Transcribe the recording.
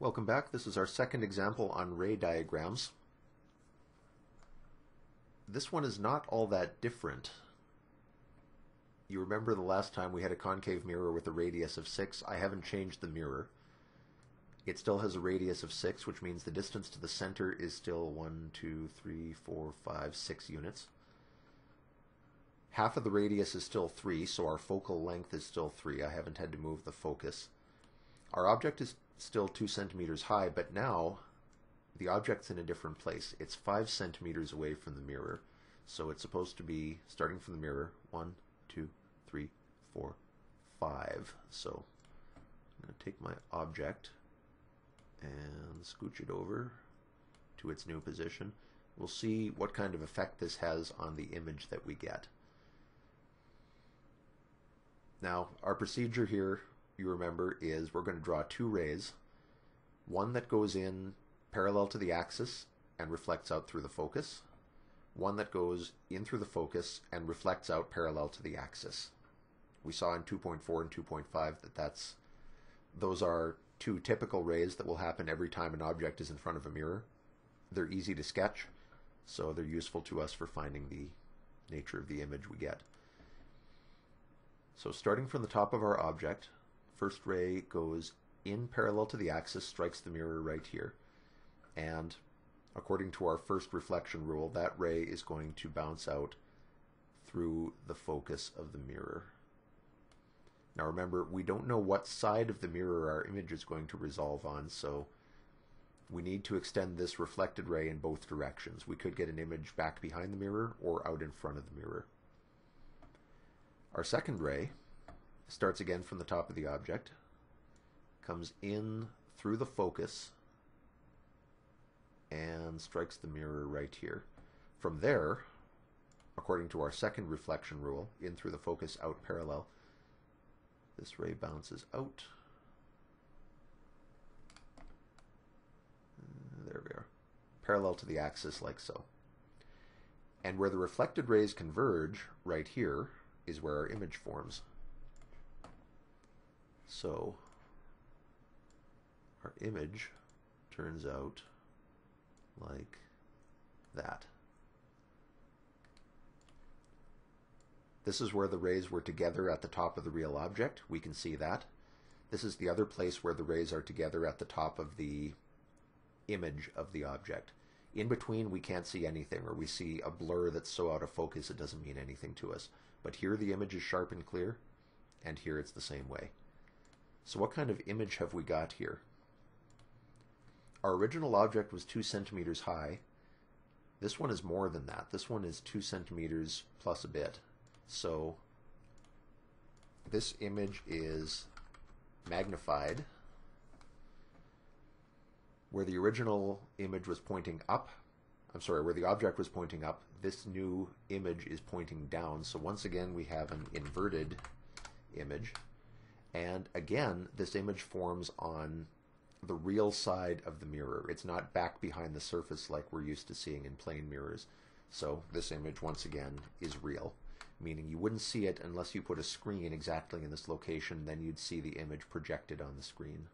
Welcome back. This is our second example on ray diagrams. This one is not all that different. You remember the last time we had a concave mirror with a radius of 6. I haven't changed the mirror. It still has a radius of 6, which means the distance to the center is still 1, 2, 3, 4, 5, 6 units. Half of the radius is still 3, so our focal length is still 3. I haven't had to move the focus. Our object is still 2 centimeters high, but now the object's in a different place. It's 5 centimeters away from the mirror. So it's supposed to be, starting from the mirror, 1, 2, 3, 4, 5. So I'm going to take my object and scooch it over to its new position. We'll see what kind of effect this has on the image that we get. Now, our procedure here, you remember, is we're going to draw two rays, one that goes in parallel to the axis and reflects out through the focus, one that goes in through the focus and reflects out parallel to the axis. We saw in 2.4 and 2.5 that those are two typical rays that will happen every time an object is in front of a mirror. They're easy to sketch, so they're useful to us for finding the nature of the image we get. So starting from the top of our object, first ray goes in parallel to the axis, strikes the mirror right here, and according to our first reflection rule, that ray is going to bounce out through the focus of the mirror. Now remember, we don't know what side of the mirror our image is going to resolve on, so we need to extend this reflected ray in both directions. We could get an image back behind the mirror or out in front of the mirror. Our second ray starts again from the top of the object, comes in through the focus, and strikes the mirror right here. From there, according to our second reflection rule, in through the focus, out parallel, this ray bounces out. There we are. Parallel to the axis like so. And where the reflected rays converge, right here, is where our image forms. So our image turns out like that. This is where the rays were together at the top of the real object. We can see that. This is the other place where the rays are together at the top of the image of the object. In between, we can't see anything, or we see a blur that's so out of focus it doesn't mean anything to us. But here the image is sharp and clear, and here it's the same way. So what kind of image have we got here? Our original object was 2 centimeters high. This one is more than that. This one is 2 centimeters plus a bit. So this image is magnified. Where the original image was pointing up, where the object was pointing up, this new image is pointing down. So once again, we have an inverted image. And again, this image forms on the real side of the mirror. It's not back behind the surface like we're used to seeing in plane mirrors. So this image, once again, is real, meaning you wouldn't see it unless you put a screen exactly in this location. Then you'd see the image projected on the screen.